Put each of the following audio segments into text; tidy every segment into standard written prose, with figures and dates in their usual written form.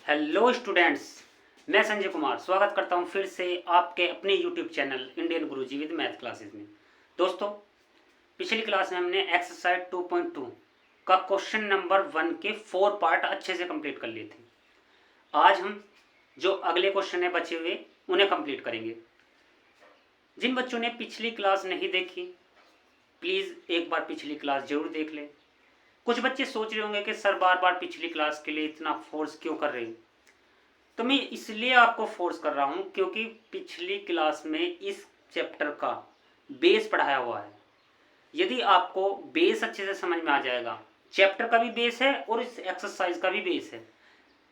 Hello students, मैं संजय कुमार स्वागत करता हूं फिर से आपके अपने YouTube channel Indian Guruji with math classes में। दोस्तों, पिछली क्लास में हमने एक्सरसाइज 2.2 का क्वेश्चन नंबर 1 के 4 पार्ट अच्छे से कंप्लीट कर लिए थे। आज हम जो अगले क्वेश्चन है बचे हुए उन्हें कंप्लीट करेंगे। जिन बच्चों ने पिछली क्लास नहीं देखी, प्लीज़ एक बार पिछली क्लास जरूर देख लें। कुछ बच्चे सोच रहे होंगे कि सर बार बार पिछली क्लास के लिए इतना फोर्स क्यों कर रहे हैं। तो मैं इसलिए आपको फोर्स कर रहा हूं क्योंकि पिछली क्लास में इस चैप्टर का बेस पढ़ाया हुआ है। यदि आपको बेस अच्छे से समझ में आ जाएगा, चैप्टर का भी बेस है और इस एक्सरसाइज का भी बेस है।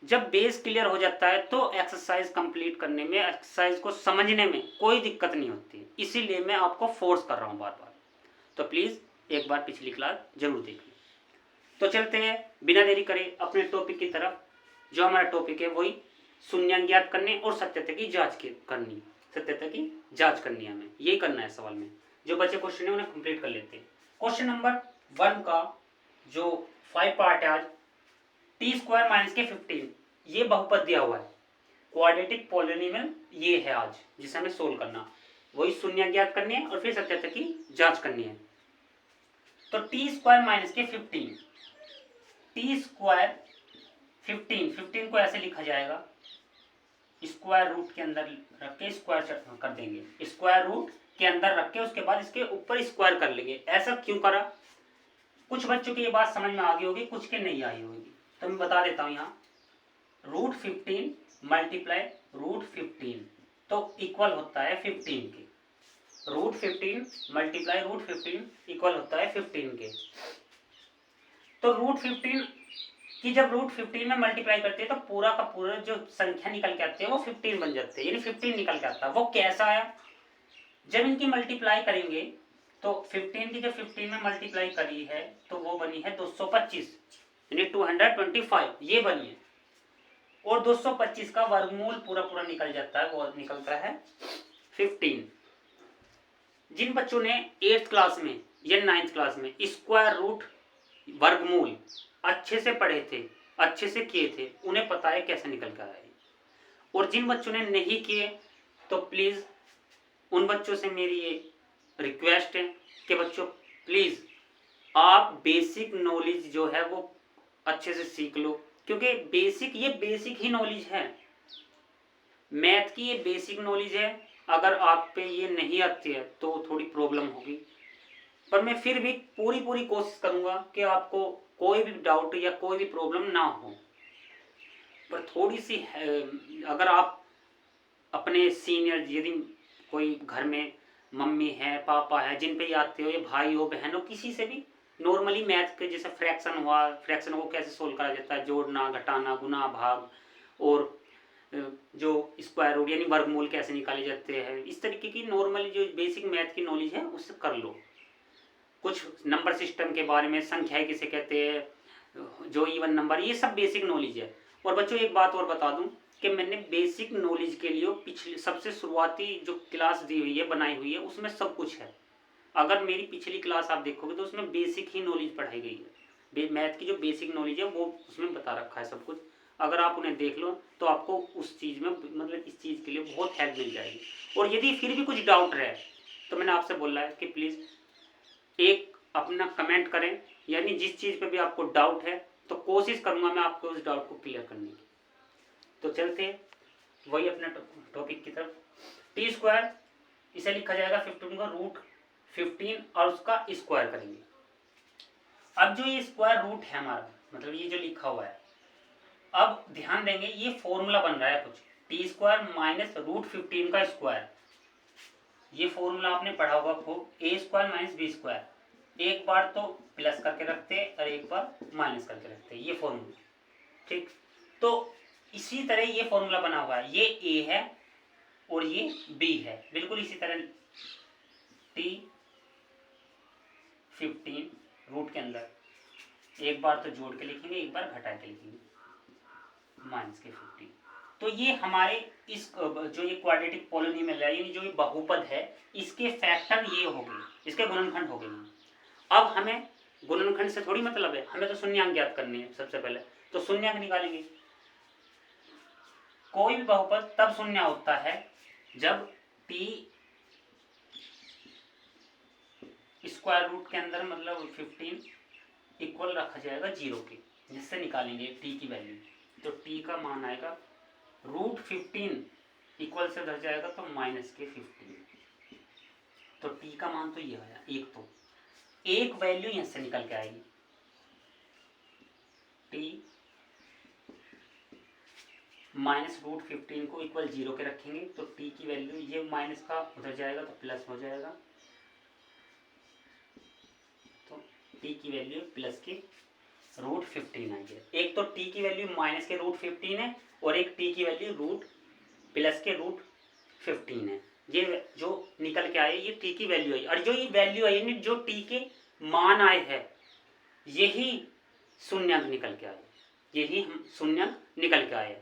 जब बेस क्लियर हो जाता है तो एक्सरसाइज कंप्लीट करने में, एक्सरसाइज को समझने में कोई दिक्कत नहीं होती। इसीलिए मैं आपको फोर्स कर रहा हूं बार बार। तो प्लीज़ एक बार पिछली क्लास जरूर देख लें। तो चलते हैं बिना देरी करे अपने टॉपिक की तरफ। जो हमारा टॉपिक है वही शून्यांक ज्ञात करने और सत्यता की जांच करनी। सत्यता की जांच करनी है, हमें यही करना है सवाल में। जो बच्चे क्वेश्चन है उन्हें कंप्लीट कर लेते हैं। क्वेश्चन नंबर 1 का जो 5 पार्ट है आज, टी स्क्वायर माइनस के 15, ये बहुपद दिया हुआ है, क्वाड्रेटिक पॉलिनोमियल ये है आज जिसे हमें सोल्व करना। वही शून्यांक ज्ञात करनी है और फिर सत्यता की जांच करनी है। तो टी स्क्वायर माइनस के 15, टी स्क्वायर 15 को ऐसे लिखा जाएगा, स्क्वायर रूट के अंदर रख के स्क्वायर कर देंगे, स्क्वायर रूट के अंदर रख के उसके बाद इसके ऊपर स्क्वायर कर लेंगे। ऐसा क्यों करा? कुछ बच्चों की ये बात समझ में आ गई होगी, कुछ के नहीं आई होगी, तो मैं बता देता हूँ। यहाँ रूट 15 मल्टीप्लाई रूट 15 तो इक्वल होता है 15 के। रूट 15 मल्टीप्लाई रूट 15 इक्वल होता है 15 के। तो रूट 15 कि जब रूट 15 में मल्टीप्लाई करते हैं तो पूरा का पूरा जो संख्या निकल के आती है वो 15 बन जाते हैं, यानी 15 निकल के आता है। वो कैसा आया? जब इनकी मल्टीप्लाई करेंगे तो 15 की जब 15 में मल्टीप्लाई करी है तो वो बनी है 225, यानी 225 ये बनी है। और 225 का वर्गमूल पूरा पूरा निकल जाता है, वो निकलता है 15। जिन बच्चों ने 8th क्लास में या 9th क्लास में स्क्वायर रूट वर्गमूल अच्छे से पढ़े थे, अच्छे से किए थे, उन्हें पता है कैसे निकल कर आए। और जिन बच्चों ने नहीं किए तो प्लीज़ उन बच्चों से मेरी ये रिक्वेस्ट है कि बच्चों प्लीज़ आप बेसिक नॉलेज जो है वो अच्छे से सीख लो, क्योंकि बेसिक ही नॉलेज है। मैथ की ये बेसिक नॉलेज है। अगर आप पे ये नहीं आती है तो थोड़ी प्रॉब्लम होगी, पर मैं फिर भी पूरी कोशिश करूंगा कि आपको कोई भी डाउट या कोई भी प्रॉब्लम ना हो। पर थोड़ी सी अगर आप अपने सीनियर, यदि कोई घर में मम्मी है, पापा है, जिन पे आते हो, या भाई हो, बहन हो, किसी से भी नॉर्मली मैथ के जैसे फ्रैक्शन हुआ, फ्रैक्शन को कैसे सोल्व करा जाता है, जोड़ना, घटाना, गुना, भाग, और जो स्क्वायर रूट यानी वर्गमूल कैसे निकाले जाते हैं, इस तरीके की नॉर्मली जो बेसिक मैथ की नॉलेज है उससे कर लो। कुछ नंबर सिस्टम के बारे में, संख्याएं किसे कहते हैं, जो इवन नंबर, ये सब बेसिक नॉलेज है। और बच्चों एक बात और बता दूं कि मैंने बेसिक नॉलेज के लिए पिछली सबसे शुरुआती जो क्लास दी हुई है, बनाई हुई है, उसमें सब कुछ है। अगर मेरी पिछली क्लास आप देखोगे तो उसमें बेसिक ही नॉलेज पढ़ाई गई है। मैथ की जो बेसिक नॉलेज है वो उसमें बता रखा है सब कुछ। अगर आप उन्हें देख लो तो आपको उस चीज़ में, मतलब इस चीज़ के लिए बहुत हेल्प मिल जाएगी। और यदि फिर भी कुछ डाउट रहे तो मैंने आपसे बोला है कि प्लीज़ एक अपना कमेंट करें, यानी जिस चीज़ पे भी आपको डाउट है तो कोशिश करूंगा मैं आपको उस डाउट को क्लियर करने की। तो चलते हैं वही अपने टॉपिक की तरफ। टी स्क्वायर इसे लिखा जाएगा 15 का रूट 15 और उसका स्क्वायर करेंगे। अब जो ये स्क्वायर रूट है हमारा, मतलब ये जो लिखा हुआ है, अब ध्यान देंगे ये फॉर्मूला बन रहा है कुछ, टी स्क्वायर माइनस रूट 15 का स्क्वायर। ये फॉर्मूला आपने पढ़ा होगा खूब, ए स्क्वायर माइनस बी स्क्वायर। एक बार तो प्लस करके रखते हैं और एक बार माइनस करके रखते हैं, ये फॉर्मूला। ठीक, तो इसी तरह ये फॉर्मूला बना हुआ है, ये ए है और ये बी है, बिल्कुल इसी तरह टी 15 रूट के अंदर एक बार तो जोड़ के लिखेंगे, एक बार घटा के लिखेंगे, माइनस के 15। तो ये हमारे इस जो ये क्वाड्रेटिक पॉलिनोमियल है, यानी जो ये बहुपद है, इसके फैक्टर ये हो गए, इसके गुणनखंड हो गए। अब हमें गुणनखंड से थोड़ी मतलब है, हमें तो शून्यांक ज्ञात करने हैं सबसे पहले। तो शून्यांक निकालेंगे, कोई भी बहुपद तब शून्य होता है जब टी स्क्वायर रूट के अंदर मतलब 15 इक्वल रखा जाएगा 0 के, जिससे निकालेंगे टी की वैल्यू। तो टी का मान आएगा √15 इक्वल से उधर जाएगा तो -15। तो टी का मान तो ये आया एक। तो एक वैल्यू यहाँ से निकल के आएगी, टी -√15 को इक्वल 0 के रखेंगे तो टी की वैल्यू ये माइनस का उधर जाएगा तो प्लस हो जाएगा। तो टी की वैल्यू प्लस के √15 आई है। एक तो टी की वैल्यू माइनस के √15 है और एक टी की वैल्यू प्लस के √15 है। ये जो निकल के आए ये टी की वैल्यू आई, और जो ये वैल्यू आई यानी जो टी के मान आए हैं यही शून्यंक निकल के आए, यही हम शून्यंक निकल के आए।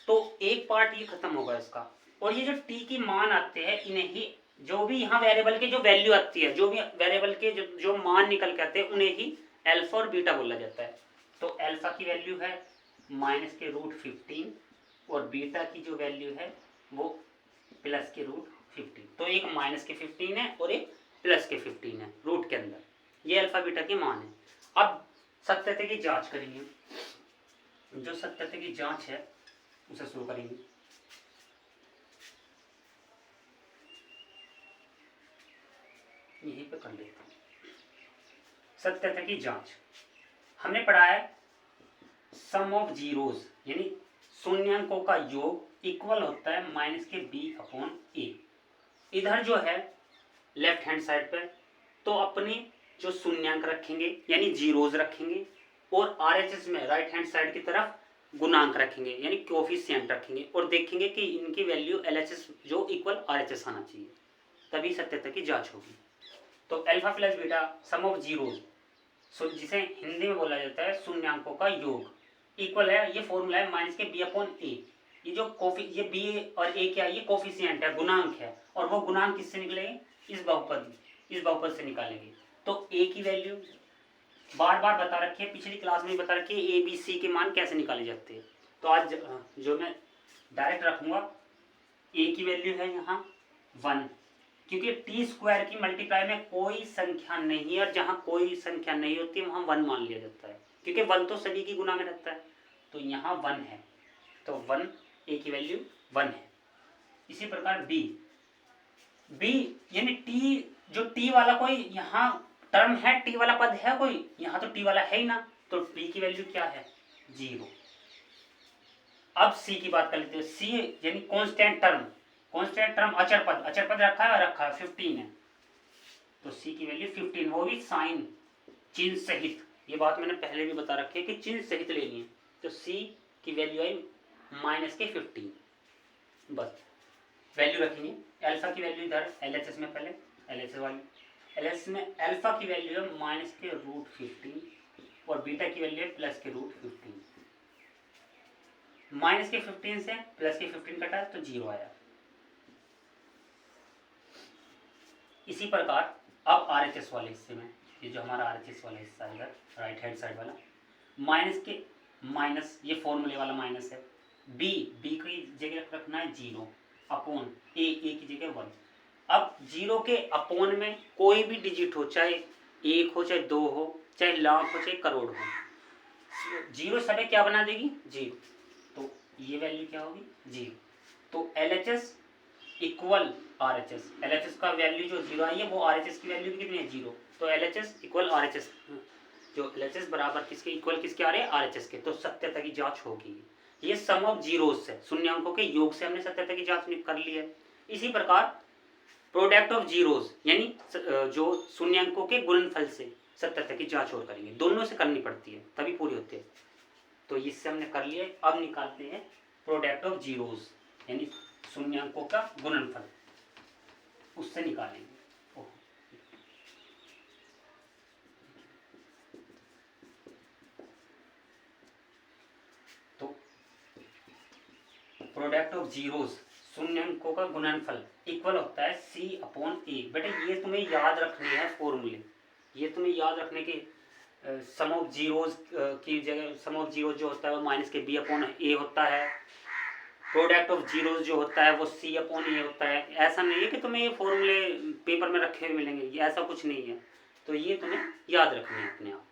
तो एक पार्ट ये खत्म होगा इसका। और ये जो टी की मान आते हैं इन्हें ही, जो भी यहाँ वेरिएबल के जो वैल्यू आती है, जो भी वेरिएबल के जो मान निकल के आते हैं उन्हें ही अल्फा और बीटा बोला जाता है। तो अल्फा की वैल्यू है -के√15 और बीटा की जो वैल्यू है वो प्लस के √15। तो एक -के15 है और एक प्लस के 15 है रूट के अंदर। ये अल्फा बीटा के मान है। अब सत्यता की जांच करेंगे। जो सत्यता की जांच है उसे शुरू करेंगे। यहीं पे कर लेते हैं सत्यता की जांच। हमने पढ़ा है सम ऑफ जीरोस यानी शून्यांकों का योग इक्वल होता है -के b/a। इधर जो है लेफ्ट हैंड साइड पर तो अपने जो शून्यांक रखेंगे यानी जीरोस रखेंगे और RHS में राइट हैंड साइड की तरफ गुणांक रखेंगे यानी कोफिशिएंट रखेंगे और देखेंगे कि इनकी वैल्यू LHS जो इक्वल RHS आना चाहिए, तभी सत्यता की जांच होगी। तो alpha plus beta some of zeros, जिसे हिंदी में बोला जाता है शून्यांकों का योग, इक्वल है, ये फॉर्मूला है -के b/a। ये जो ये b और a क्या है, ये कोफिशिएंट है, गुणांक है, और वो गुणांक किससे निकलेंगे, इस बहुपद से निकालेंगे। तो a की वैल्यू बार बार बता रखी है, पिछली क्लास में बता रखी है ABC के मान कैसे निकाले जाते हैं। तो आज जो मैं डायरेक्ट रखूंगा, a की वैल्यू है यहाँ 1, क्योंकि टी स्क्वायर की मल्टीप्लाई में कोई संख्या नहीं है और जहाँ कोई संख्या नहीं होती वहाँ 1 मान लिया जाता है, क्योंकि 1 तो सभी की गुना में रहता है। तो यहाँ 1 है, तो 1 a की वैल्यू 1 है। इसी प्रकार b यानी t, जो t वाला कोई यहाँ टर्म है, t वाला पद है कोई, यहाँ तो t वाला है ही ना, तो b की वैल्यू क्या है 0। अब c की बात कर लेते हैं। c यानी कांस्टेंट टर्म अचर पद रखा है 15 है, तो c की वैल्यू 15, वो भी साइन चिन्ह सहित। ये बात मैंने पहले भी बता रखी है कि चिन्ह सहित लेनी है। तो c की वैल्यू आई -के15, बस वैल्यू रखेंगे। अल्फा की वैल्यू इधर LHS में, पहले LHS वाली LHS में अल्फा की वैल्यू है -के√15 और बीटा की वैल्यू है +के√15। -के15 से +के15 कटा तो 0 आया। इसी प्रकार अब RHS वाले हिस्से में, ये जो हमारा RHS वाला हिस्सा है इधर राइट हैंड साइड वाला, माइनस ये फॉर्मूले वाला माइनस है। b की जगह रखना है 0 अपॉन a की जगह 1। अब 0 के अपॉन में कोई भी डिजिट हो, चाहे 1 हो, चाहे 2 हो, चाहे लाख हो, चाहे करोड़ हो, 0 सभी क्या बना देगी 0। तो ये वैल्यू क्या होगी 0। तो LHS इक्वल RHS का वैल्यू जो 0 आई है वो RHS की वैल्यू कितनी है 0। तो LHS इक्वल RHS, जो LHS बराबर किसके इक्वल किसके आ रहे हैं RHS के। तो सत्यता की जांच होगी। ये सम ऑफ जीरोस से, शून्यांकों के योग से हमने सत्यता की जांच कर ली है। इसी प्रकार प्रोडक्ट ऑफ जीरोस यानी जो शून्यांकों के गुणनफल से सत्यता की जांच और करेंगे। दोनों से करनी पड़ती है तभी पूरी होती है। तो इससे हमने कर लिया। अब निकालते हैं प्रोडक्ट ऑफ जीरोस यानी शून्यांकों का गुणनफल, उससे निकालेंगे। तो प्रोडक्ट ऑफ जीरोस शून्यांकों का गुणनफल इक्वल होता है C/A। बेटे ये तुम्हें याद रखने हैं फॉर्मूले, ये तुम्हें याद रखने के। सम ऑफ जीरोस की जगह सम ऑफ जीरोस जो होता है वो -के B/A होता है। प्रोडक्ट ऑफ जीरोज जो होता है वो सी अपॉन ए होता है। ऐसा नहीं है कि तुम्हें ये फॉर्मूले पेपर में रखे हुए मिलेंगे, ये ऐसा कुछ नहीं है, तो ये तुम्हें याद रखना है अपने आप।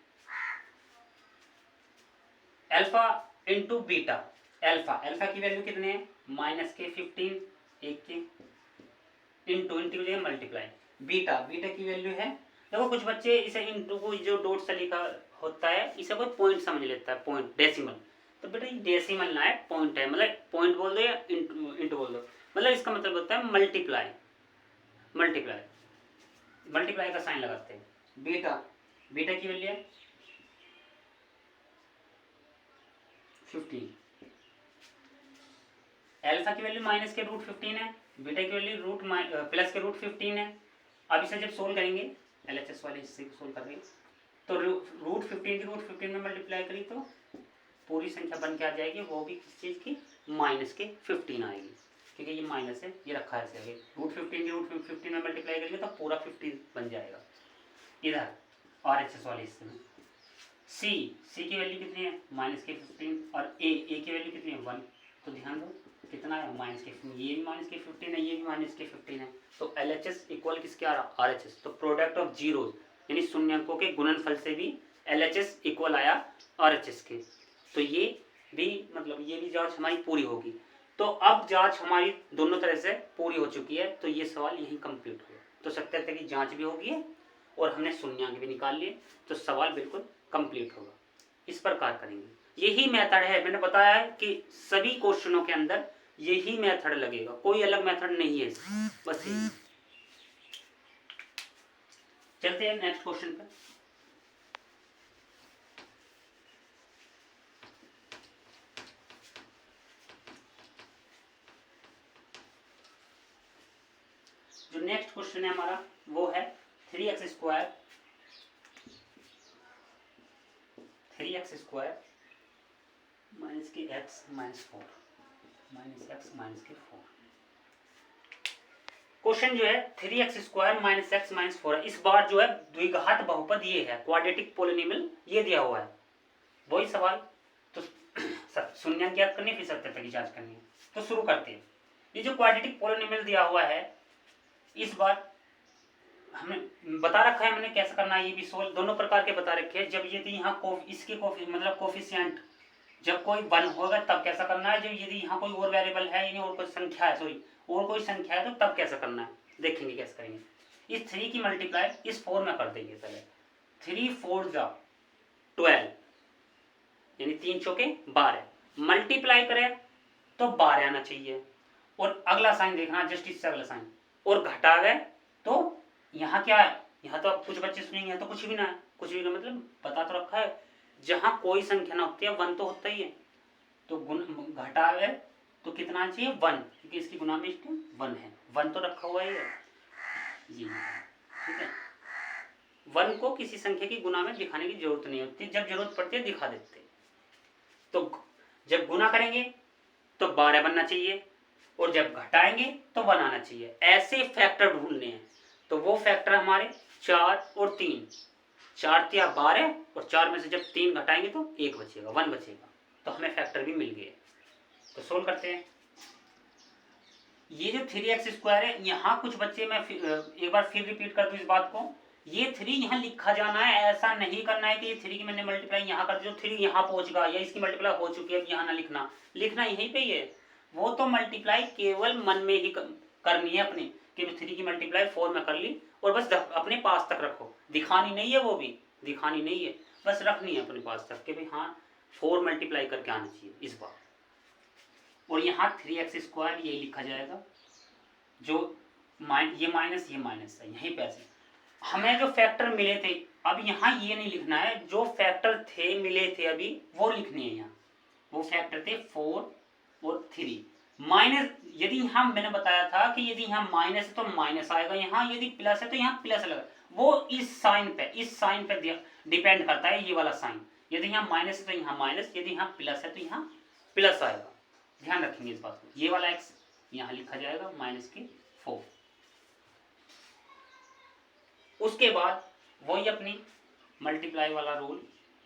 Alpha into beta, alpha alpha की वैल्यू कितने है माइनस के 15 एक के इंटू इंटू जो मल्टीप्लाई, बीटा बीटा की वैल्यू है, देखो कुछ बच्चे इसे इंटू को जो डॉट से लिखा होता है इसे कोई पॉइंट समझ लेता है, पॉइंट डेसिमल, तो बेटा ये डेसिमल ना है पॉइंट है, मतलब पॉइंट बोल दो या इंटू इंटू बोल दो, मतलब इसका मतलब होता है मल्टीप्लाई, मल्टीप्लाई मल्टीप्लाई का साइन लगाते हैं। बीटा बीटा की वैल्यू है 15, अल्फा की वैल्यू माइनस के रूट 15 है, बीटा की वैल्यू रूट प्लस के रूट 15 है। अब इसे जब सोल्व करेंगे एलएचएस वाले हिस्से को सोल्व करेंगे तो रूट 15 की रूट 15 में मल्टीप्लाई करी तो पूरी संख्या बन के आ जाएगी, वो भी किस चीज़ की माइनस के 15 आएगी, क्योंकि ये माइनस है, ये रखा है ऐसे, रूट 15 की रूट 15 में मल्टीप्लाई करेंगे तो पूरा 15 बन जाएगा इधर और एच एस वाले हिस्से में। सी की वैल्यू कितनी है माइनस के 15 और ए की वैल्यू कितनी है 1, तो ध्यान दो कितना है माइनस के 15, ये भी माइनस के 15 है, ये भी माइनस के 15 है, तो एल एच एस इक्वल किसके आ रहा आर एच एस, तो प्रोडक्ट ऑफ जीरोज यानी शून्यंकों के गुणनफल से भी एल एच एस इक्वल आया आर एच एस के, तो ये भी मतलब ये भी जांच हमारी पूरी होगी। तो अब जांच हमारी दोनों तरह से पूरी हो चुकी है, तो ये सवाल यहीं कंप्लीट हो गया, तो सत्यात्तर की जांच भी होगी है और हमने शून्यांक भी निकाल लिए, तो सवाल बिल्कुल कंप्लीट होगा। इस प्रकार करेंगे, यही मेथड है, मैंने बताया है कि सभी क्वेश्चनों के अंदर यही मेथड लगेगा, कोई अलग मेथड नहीं है, बस यही। चलते हैं नेक्स्ट क्वेश्चन पे। जो नेक्स्ट क्वेश्चन है हमारा वो है 3x स्क्वायर 3x² माइनस के x minus 4 minus x minus के 4। क्वेश्चन जो है 3x² माइनस एक्स माइनस 4 है, इस बार जो है द्विघात बहुपद ये है, क्वाड्रेटिक पोलिनोमियल ये दिया हुआ है, वही सवाल, तो शून्यांक ज्ञात करनी फिर सत्यात्तर की जांच करनी है, तो शुरू करते हैं। ये जो क्वाड्रेटिक पोलिनोमियल दिया हुआ है इस बार हमने बता रखा है, मैंने कैसे करना है ये भी सोल्व दोनों प्रकार के बता रखे हैं। जब यदि यहाँ इसके मतलब कोफिशिएंट जब कोई 1 होगा तब कैसा करना है, जब यदि यहाँ कोई और वेरिएबल है यानी और कोई संख्या है, सॉरी और कोई संख्या है तो तब कैसा करना है, देखेंगे कैसे करेंगे। इस 3 की मल्टीप्लाई इस 4 में कर देंगे, पहले 3 4 जा 12 यानी 3 चौके 12, मल्टीप्लाई करें तो 12 आना चाहिए, और अगला साइन देखना जस्ट इससे अगला साइन, और घटावे तो यहाँ क्या है, यहाँ तो कुछ बच्चे सुनेंगे तो कुछ भी ना है, कुछ भी का मतलब बता तो रखा है, जहाँ कोई संख्या ना होती है 1 तो होता ही है, तो गुण घटावे तो कितना चाहिए 1, क्योंकि इसकी गुना में 1 है, 1 तो रखा हुआ ही है जी, ठीक है। 1 को किसी संख्या की गुना में दिखाने की जरूरत नहीं होती, जब जरूरत पड़ती है दिखा देते, तो जब गुना करेंगे तो 12 बनना चाहिए, और जब घटाएंगे तो 1 आना चाहिए, ऐसे फैक्टर ढूंढने हैं। तो वो फैक्टर हमारे 4 और 3, 4 या 12 और 4 में से जब 3 घटाएंगे तो 1 बचेगा, 1 बचेगा, तो हमें फैक्टर भी मिल गए। तो सोल्व करते हैं। ये जो 3x² है, यहाँ कुछ बच्चे, मैं एक बार फिर रिपीट कर दूं इस बात को, ये 3 यहाँ लिखा जाना है, ऐसा नहीं करना है कि ये 3 की मैंने मल्टीप्लाई यहाँ कर दी, 3 यहाँ पहुंचगा या इसकी मल्टीप्लाई हो चुकी है, अब यहाँ ना लिखना, लिखना यहीं पे ही है। वो तो मल्टीप्लाई केवल मन में ही करनी है अपने, कि 3 की मल्टीप्लाई 4 में कर ली और बस अपने पास तक रखो, दिखानी नहीं है, वो भी दिखानी नहीं है, बस रखनी है अपने पास तक कि भाई हाँ 4 मल्टीप्लाई करके आना चाहिए इस बार। और यहाँ 3x² यही लिखा जाएगा, जो ये माइनस है, यहीं पे ऐसे हमें जो फैक्टर मिले थे, अब यहाँ ये नहीं लिखना है, जो फैक्टर थे मिले थे अभी वो लिखने हैं यहाँ, वो फैक्टर थे 4 और 3 माइनस, यदि यहाँ मैंने बताया था कि यदि यहाँ माइनस है तो माइनस आएगा, यहाँ यदि प्लस है तो यहाँ प्लस लगेगा, वो इस साइन पे डिपेंड करता है, ये वाला साइन, यदि यहाँ माइनस है तो यहाँ माइनस, यदि यहाँ प्लस है तो यहाँ प्लस आएगा, ध्यान रखेंगे इस बात को। ये वाला x यहाँ लिखा जाएगा -4, उसके बाद वही अपनी मल्टीप्लाई वाला रूल,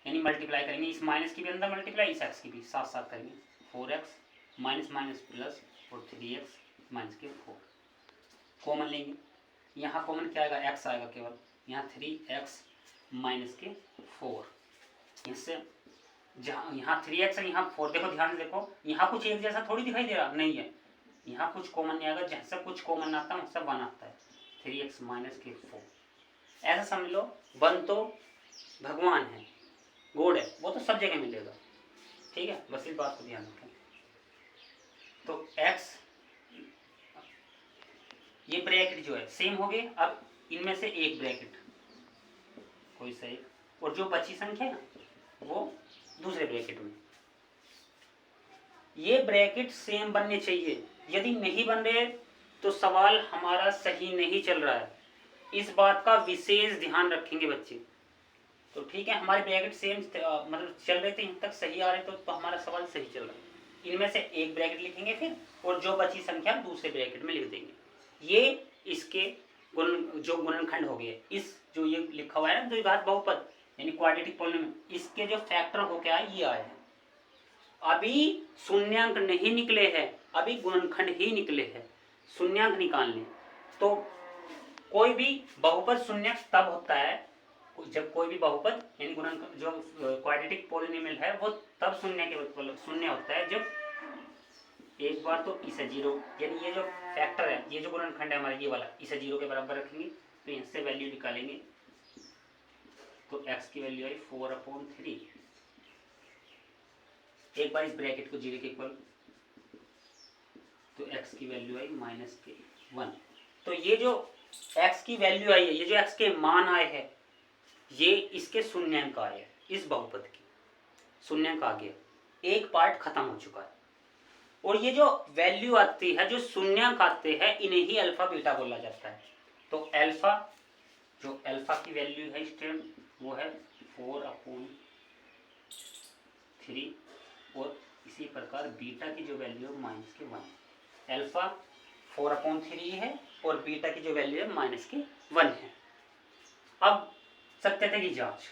यानी मल्टीप्लाई करेंगे, इस माइनस की भी अंदर मल्टीप्लाई, इस x की भी साथ साथ करेंगे, 4x माइनस माइनस प्लस और 3x माइनस के 4 कॉमन लेंगे। यहाँ कॉमन क्या आएगा, x आएगा केवल, यहाँ 3x माइनस के 4। इससे जहाँ यहाँ 3x है यहाँ 4, देखो ध्यान से देखो, यहाँ कुछ एक जैसा थोड़ी दिखाई दे रहा, नहीं है, यहाँ कुछ कॉमन नहीं आएगा, जैसा कुछ कॉमन आता है उससे 1 आता है, 3x माइनस के 4। ऐसा समझ लो 1 तो भगवान है, गॉड है, वो तो सब जगह मिलेगा, ठीक है, बस इस बात को ध्यान रखें। तो x ये ब्रैकेट जो है सेम हो गए, अब इनमें से एक ब्रैकेट कोई सही, और जो बची संख्या है वो दूसरे ब्रैकेट में। ये ब्रैकेट सेम बनने चाहिए, यदि नहीं बन रहे तो सवाल हमारा सही नहीं चल रहा है, इस बात का विशेष ध्यान रखेंगे बच्चे। तो ठीक है, हमारे ब्रैकेट सेम मतलब चल रहे थे, यहाँ तक सही आ रहे तो हमारा सवाल सही चल रहा है। इनमें से एक ब्रैकेट लिखेंगे फिर, और जो बची संख्या दूसरे ब्रैकेट में लिख देंगे। ये इसके जो गुणनखंड हो गए, इस जो ये लिखा हुआ है ना द्विघात बहुपद यानी क्वाड्रेटिक पॉलिनोमियल, इसके जो फैक्टर हो क्या है ये आए हैं। अभी शून्यांक नहीं निकले हैं, अभी गुणनखंड ही निकले हैं, शून्यांक निकालने। तो कोई भी बहुपद शून्यक तब होता है जब कोई भी बहुपद यानी गुणनखंड जो क्वाड्रेटिक पॉलिनोमियल है वो तब शून्य होता है जब एक बार तो इसे 0 यानी ये जो फैक्टर है, ये जो गुणनखंड है हमारा ये वाला, इसे 0 के बराबर रखेंगे तो इससे वैल्यू निकालेंगे। तो x की वैल्यू आई 4/3। एक बार इस ब्रैकेट को 0 के इक्वल, तो x की वैल्यू आई -1। तो ये जो x की वैल्यू आई है, ये जो x के मान आए हैं, ये इसके शून्यांक आए हैं, इस बहुपद की शून्यांक आ गया, एक पार्ट खत्म हो चुका है। और ये जो वैल्यू आती है, जो शून्यांक आते हैं, इन्हें ही अल्फा बीटा बोला जाता है। तो अल्फा, जो अल्फा की वैल्यू है इस टाइम वो है 4/3, और इसी प्रकार बीटा की जो वैल्यू है -1। अल्फा 4/3 है और बीटा की जो वैल्यू है -1 है। अब सत्यता की जांच,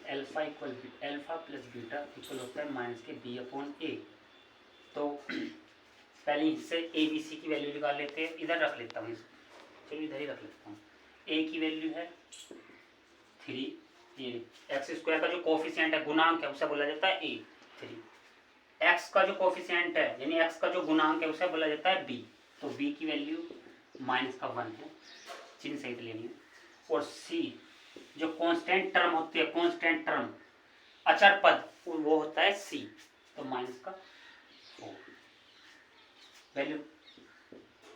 अल्फा प्लस बीटा इक्वल होता है -b/a। तो पहले इससे ए बी सी की वैल्यू निकाल लेते हैं, इधर रख लेता हूँ, चलिए इधर ही रख लेता हूँ। ए की वैल्यू है 3, ये x² का जो कोफिशिएंट है, गुणांक है, उसे बोला जाता है a 3। x का जो कोफिशिएंट है यानी x का जो गुणांक है उसे बोला जाता है b। तो b की वैल्यू -1 है, चिन्ह सहित लेनी है। और c जो कांस्टेंट टर्म होती है, कांस्टेंट टर्म अचर पद, वो होता है c। तो -4 वैल्यू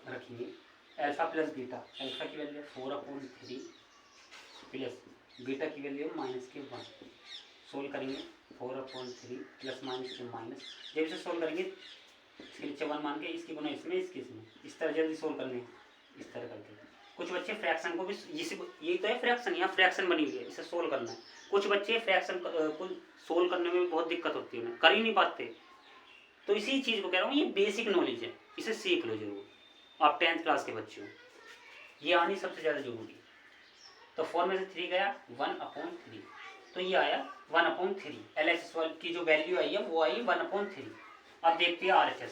रखेंगे। अल्फा प्लस बीटा, अल्फा की वैल्यू 4/3 प्लस बीटा की वैल्यू -1। सोल्व करेंगे 4/3 प्लस -, जब इसे सोल्व करेंगे इसके नीचे 1 मान के, इसकी गुना इसमें, इसकी इसमें, इस तरह जल्दी सोल्व करने हैं, इस तरह करके। कुछ बच्चे फ्रैक्शन को भी, ये तो है फ्रैक्शन, यहाँ फ्रैक्शन बनी हुई है, इसे सोल्व करना है। कुछ बच्चे फ्रैक्शन को सोल्व करने में बहुत दिक्कत होती है, उन्हें कर ही नहीं पाते। तो इसी चीज़ को कह रहा हूँ, ये बेसिक नॉलेज है, इसे सीख लो जरूर, आप 10th क्लास के बच्चे हो, ये आनी सबसे ज़्यादा जरूरी है। तो 4 में से 3 गया 1/3, तो ये आया 1/3। LHS की जो वैल्यू आई है वो आई 1/3। अब देखते हैं RHS।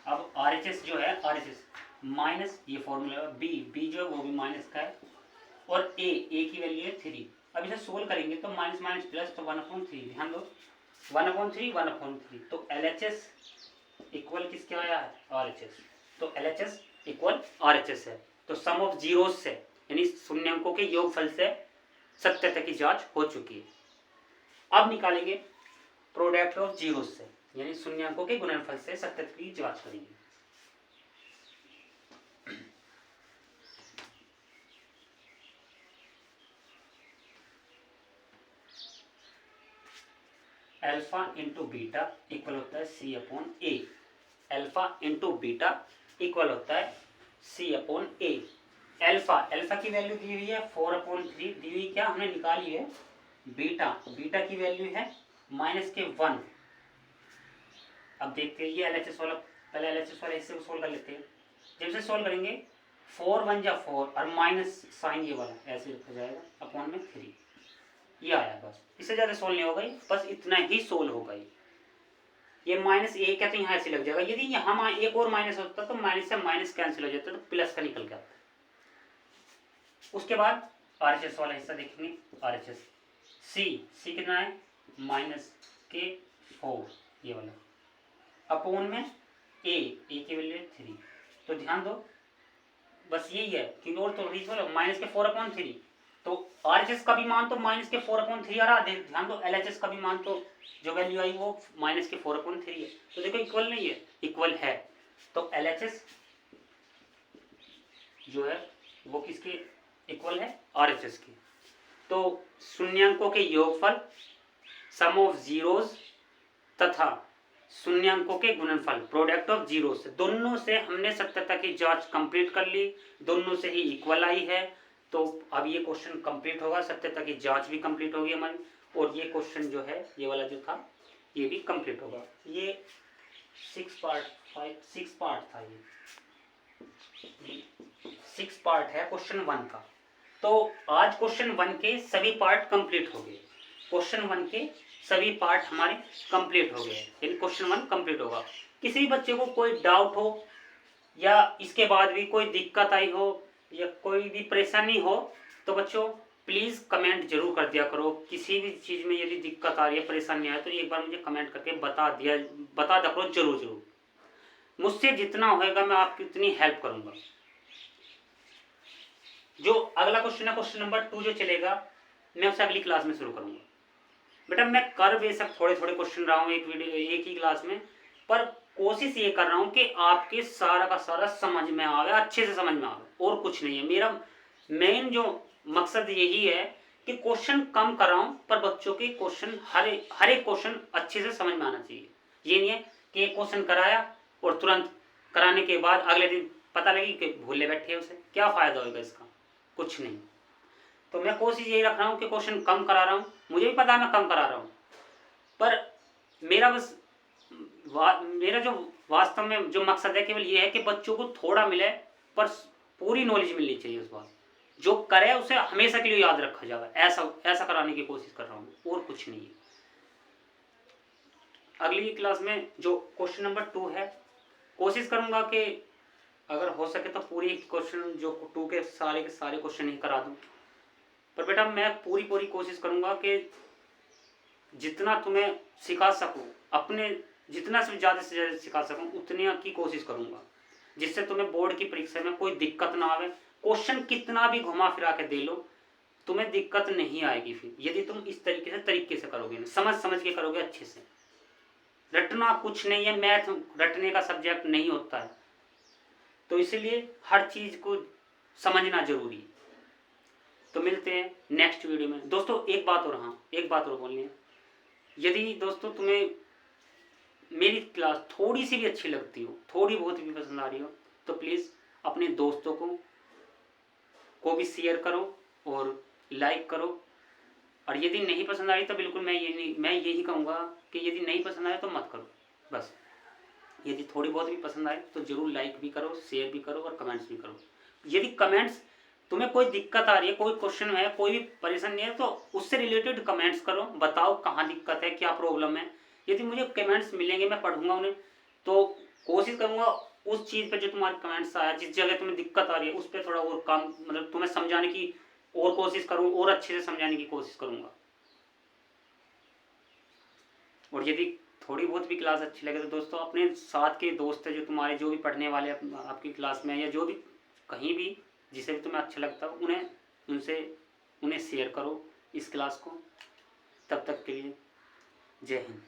अब RHS जो है, RHS माइनस ये फॉर्मूला, बी जो है वो भी माइनस का है, और ए की वैल्यू है 3। अब इसे सोल्व करेंगे तो माइनस माइनस प्लस, तो 1/3। ध्यान दो 1/3 तो LHS इक्वल किसके आया है, RHS। तो LHS इक्वल RHS है। तो सम ऑफ जीरोस से यानी शून्यांकों के योगफल से सत्यता की जांच हो चुकी है। अब निकालेंगे प्रोडक्ट ऑफ जीरोस से, यानी शून्यांकों के गुणनफल से सत्यता की जांच करेंगे। अल्फा इंटू बीटा इक्वल होता है C/A। Alpha into beta equal होता है C/A। अल्फा की वैल्यू दी हुई है 4/3 दी हुई, क्या हमने निकाली है, बीटा की वैल्यू है -1। अब देखते हैं ये LHS वाला, पहले LHS वाला इससे सोल्व कर लेते हैं। जब इसे सोल्व करेंगे 4 1 जा 4 और माइनस साइन ये वाला ऐसे लिखा जाएगा, अपॉन में 3, ये आया। बस इससे ज़्यादा सोल्व नहीं होगा, बस इतना ही सोल्व होगा। ये माइनस ए क्या तो यहाँ ऐसे लग जाएगा, यदि यहाँ एक और माइनस होता तो माइनस से माइनस कैंसिल हो जाता तो प्लस का निकल के आता। उसके बाद RHS वाला हिस्सा देखेंगे, RHS सी कितना है -K4, ये वाला अपोन में ए की वैल्यू 3। तो ध्यान दो बस यही है कि और तो -K4/3, तो RHS का भी मान तो -K4/3 आ रहा है। ध्यान दो LHS का भी मान तो जो वैल्यू आई वो -K4/3 है। तो देखो इक्वल नहीं है, इक्वल है। तो LHS जो है वो किसके इक्वल है, RHS के। तो शून्यांकों के योगफल सम ऑफ जीरोस तथा शून्यांकों के गुणनफल प्रोडक्ट ऑफ जीरो से, दोनों से हमने सत्यता की जांच कंप्लीट कर ली, दोनों से ही इक्वल आई है। तो अब ये क्वेश्चन कंप्लीट होगा, सत्यता की जांच भी कंप्लीट होगी हमारी, और ये क्वेश्चन जो है ये वाला जो था ये भी कंप्लीट होगा। ये 6 पार्ट था, ये 6 पार्ट है क्वेश्चन 1 का। तो आज क्वेश्चन 1 के सभी पार्ट कंप्लीट हो गए, क्वेश्चन 1 के सभी पार्ट हमारे कंप्लीट हो गए, यानी क्वेश्चन 1 कंप्लीट होगा। किसी भी बच्चे को कोई डाउट हो या इसके बाद भी कोई दिक्कत आई हो या कोई भी परेशानी हो तो बच्चों प्लीज़ कमेंट जरूर कर दिया करो। किसी भी चीज़ में यदि दिक्कत आ रही है, परेशानी आए तो एक बार मुझे कमेंट करके बता दिया करो जरूर। मुझसे जितना होएगा मैं आपकी उतनी हेल्प करूँगा। जो अगला क्वेश्चन है क्वेश्चन नंबर 2 जो चलेगा, मैं उसे अगली क्लास में शुरू करूँगा। बेटा मैं कर बेशक थोड़े क्वेश्चन रहा हूँ एक ही क्लास में, पर कोशिश ये कर रहा हूँ कि आपके सारा का सारा समझ में आवे, अच्छे से समझ में आवे, और कुछ नहीं है। मेरा मेन जो मकसद यही है कि क्वेश्चन कम कर रहा हूँ पर बच्चों के क्वेश्चन हर एक क्वेश्चन अच्छे से समझ में आना चाहिए। ये नहीं है कि एक क्वेश्चन कराया और तुरंत कराने के बाद अगले दिन पता लगी कि भूले बैठे, उसे क्या फ़ायदा होगा इसका, कुछ नहीं। तो मैं कोशिश यही रख रहा हूँ कि क्वेश्चन कम करा रहा हूँ, मुझे भी पता है मैं कम करा रहा हूँ, पर मेरा जो वास्तव में जो मकसद है केवल ये है कि बच्चों को थोड़ा मिले पर पूरी नॉलेज मिलनी चाहिए। उस बात जो करे उसे हमेशा के लिए याद रखा जाएगा, ऐसा कराने की कोशिश कर रहा हूँ, और कुछ नहीं है। अगली क्लास में जो क्वेश्चन नंबर 2 है, कोशिश करूँगा कि अगर हो सके तो पूरी क्वेश्चन जो 2 के सारे क्वेश्चन ही करा दूँ। पर बेटा मैं पूरी कोशिश करूँगा कि जितना तुम्हें सिखा सकूँ, अपने जितना से ज़्यादा सिखा सकूँ उतने की कोशिश करूँगा, जिससे तुम्हें बोर्ड की परीक्षा में कोई दिक्कत ना आवे। क्वेश्चन कितना भी घुमा फिरा के दे लो तुम्हें दिक्कत नहीं आएगी फिर, यदि तुम इस तरीके से करोगे ना, समझ के करोगे अच्छे से। रटना कुछ नहीं है, मैथ रटने का सब्जेक्ट नहीं होता है, तो इसलिए हर चीज़ को समझना जरूरी है। तो मिलते हैं नेक्स्ट वीडियो में। दोस्तों एक बात और बोलनी है, यदि दोस्तों तुम्हें मेरी क्लास थोड़ी सी भी अच्छी लगती हो, थोड़ी बहुत भी पसंद आ रही हो, तो प्लीज़ अपने दोस्तों को भी शेयर करो और लाइक करो। और यदि नहीं पसंद आ रही तो बिल्कुल मैं यही कहूँगा कि यदि नहीं पसंद आए तो मत करो, बस। यदि थोड़ी बहुत भी पसंद आए तो ज़रूर लाइक भी करो, शेयर भी करो और कमेंट्स भी करो। यदि कमेंट्स तुम्हें कोई दिक्कत आ रही है, कोई क्वेश्चन है, कोई भी परेशानी है, तो उससे रिलेटेड कमेंट्स करो, बताओ कहाँ दिक्कत है, क्या प्रॉब्लम है। यदि मुझे कमेंट्स मिलेंगे मैं पढ़ूंगा उन्हें, तो कोशिश करूंगा उस चीज़ पे जो तुम्हारे कमेंट्स आया, जिस जगह तुम्हें दिक्कत आ रही है उस पर थोड़ा और काम, मतलब तुम्हें समझाने की और कोशिश करूँ, और अच्छे से समझाने की कोशिश करूँगा। और यदि थोड़ी बहुत भी क्लास अच्छी लगे तो दोस्तों अपने साथ के दोस्त है जो तुम्हारे, जो भी पढ़ने वाले आपकी क्लास में, या जो भी कहीं भी जिसे भी तुम्हें अच्छा लगता हो, उन्हें शेयर करो इस क्लास को। तब तक के लिए जय हिंद।